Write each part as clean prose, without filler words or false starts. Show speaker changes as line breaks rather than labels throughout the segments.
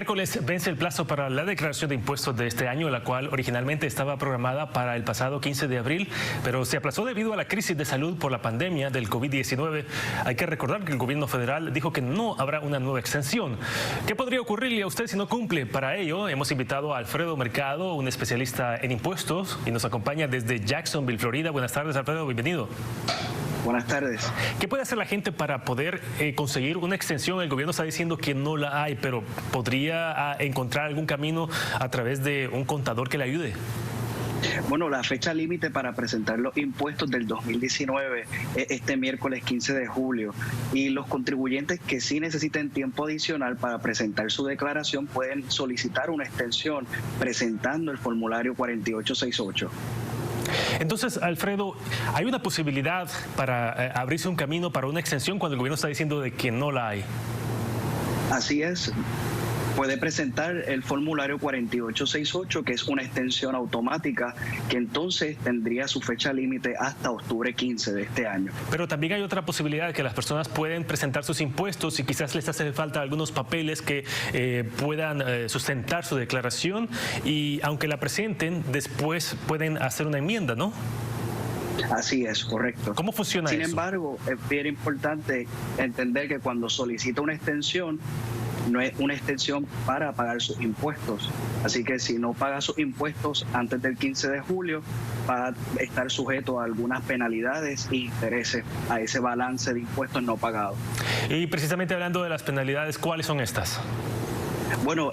Miércoles vence el plazo para la declaración de impuestos de este año, la cual originalmente estaba programada para el pasado 15 de abril, pero se aplazó debido a la crisis de salud por la pandemia del COVID-19. Hay que recordar que el gobierno federal dijo que no habrá una nueva extensión. ¿Qué podría ocurrirle a usted si no cumple? Para ello, hemos invitado a Alfredo Mercado, un especialista en impuestos, y nos acompaña desde Jacksonville, Florida. Buenas tardes, Alfredo, bienvenido.
Buenas tardes.
¿Qué puede hacer la gente para poder conseguir una extensión? El gobierno está diciendo que no la hay, pero ¿podría encontrar algún camino a través de un contador que le ayude?
Bueno, la fecha límite para presentar los impuestos del 2019 es este miércoles 15 de julio y los contribuyentes que sí necesiten tiempo adicional para presentar su declaración pueden solicitar una extensión presentando el formulario 4868.
Entonces, Alfredo, ¿hay una posibilidad para abrirse un camino para una extensión cuando el gobierno está diciendo de que no la hay?
Así es. Puede presentar el formulario 4868, que es una extensión automática, que entonces tendría su fecha límite hasta octubre 15 de este año.
Pero también hay otra posibilidad de que las personas pueden presentar sus impuestos y quizás les hace falta algunos papeles que puedan sustentar su declaración y aunque la presenten, después pueden hacer una enmienda, ¿no?
Así es, correcto.
¿Cómo funciona eso?
Sin embargo, es bien importante entender que cuando solicita una extensión, no es una extensión para pagar sus impuestos. Así que si no paga sus impuestos antes del 15 de julio, va a estar sujeto a algunas penalidades e intereses a ese balance de impuestos no pagados.
Y precisamente hablando de las penalidades, ¿cuáles son estas?
Bueno,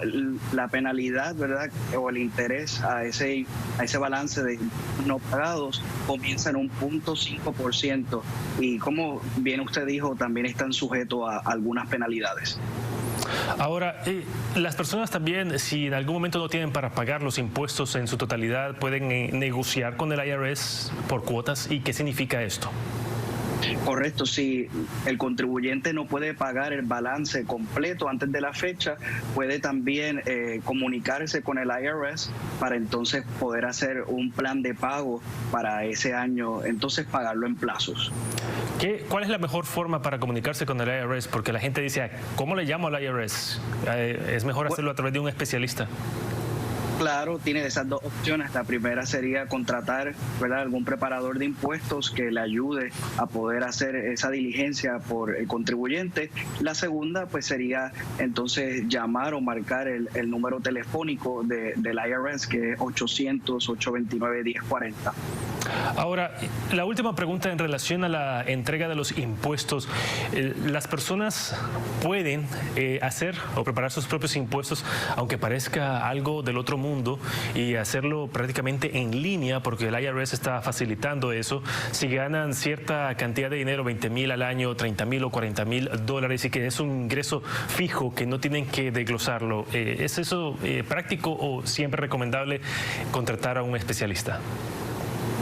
la penalidad, ¿verdad?, o el interés a ese balance de no pagados comienza en un 0.5% y como bien usted dijo, también están sujetos a algunas penalidades.
Ahora, las personas también, si en algún momento no tienen para pagar los impuestos en su totalidad, pueden negociar con el IRS por cuotas. ¿Y qué significa esto?
Correcto, si el contribuyente no puede pagar el balance completo antes de la fecha, puede también comunicarse con el IRS para entonces poder hacer un plan de pago para ese año, entonces pagarlo en plazos.
¿Cuál es la mejor forma para comunicarse con el IRS? Porque la gente dice, ¿cómo le llamo al IRS? ¿Es mejor hacerlo a través de un especialista?
Claro, tiene esas dos opciones. La primera sería contratar, ¿verdad?, algún preparador de impuestos que le ayude a poder hacer esa diligencia por el contribuyente. La segunda, pues, sería entonces llamar o marcar el número telefónico del IRS, que es 800-829-1040.
Ahora, la última pregunta en relación a la entrega de los impuestos. ¿Las personas pueden hacer o preparar sus propios impuestos, aunque parezca algo del otro mundo, y hacerlo prácticamente en línea, porque el IRS está facilitando eso? Si ganan cierta cantidad de dinero, 20,000 al año, 30,000 o 40,000 dólares, y que es un ingreso fijo que no tienen que desglosarlo, ¿es eso práctico o siempre recomendable contratar a un especialista?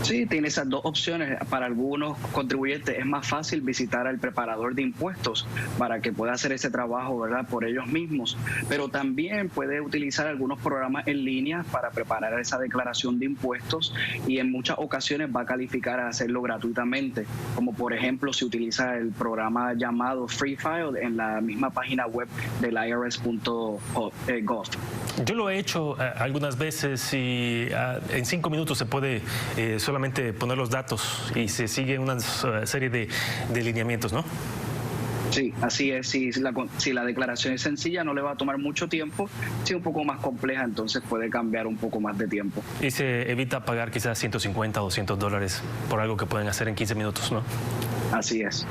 Sí, tiene esas dos opciones. Para algunos contribuyentes es más fácil visitar al preparador de impuestos para que pueda hacer ese trabajo, ¿verdad?, por ellos mismos. Pero también puede utilizar algunos programas en línea para preparar esa declaración de impuestos y en muchas ocasiones va a calificar a hacerlo gratuitamente. Como por ejemplo, si utiliza el programa llamado Free File en la misma página web del irs.gov.
Yo lo he hecho algunas veces y en 5 minutos se puede solamente poner los datos y se sigue una serie de lineamientos, ¿no?
Sí, así es. Si la declaración es sencilla, no le va a tomar mucho tiempo. Si es un poco más compleja, entonces puede cambiar un poco más de tiempo.
Y se evita pagar quizás 150 o 200 dólares por algo que pueden hacer en 15 minutos, ¿no?
Así es.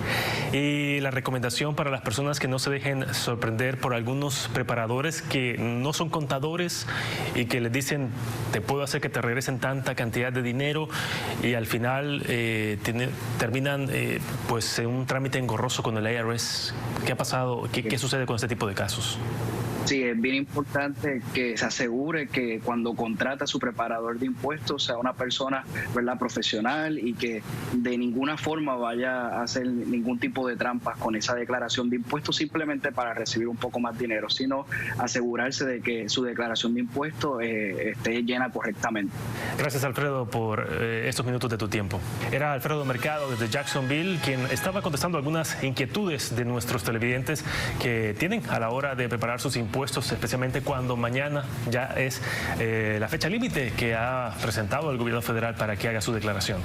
Y la recomendación para las personas que no se dejen sorprender por algunos preparadores que no son contadores y que les dicen, te puedo hacer que te regresen tanta cantidad de dinero, y al final terminan pues en un trámite engorroso con el IRS. ¿Qué ha pasado? ¿Qué sucede con este tipo de casos?
Sí, es bien importante que se asegure que cuando contrata a su preparador de impuestos sea una persona, ¿verdad?, profesional y que de ninguna forma vaya a hacer ningún tipo de trampas con esa declaración de impuestos simplemente para recibir un poco más dinero, sino asegurarse de que su declaración de impuestos esté llena correctamente.
Gracias, Alfredo, por estos minutos de tu tiempo. Era Alfredo Mercado desde Jacksonville, quien estaba contestando algunas inquietudes de nuestros televidentes que tienen a la hora de preparar sus impuestos, especialmente cuando mañana ya es la fecha límite que ha presentado el gobierno federal para que haga su declaración.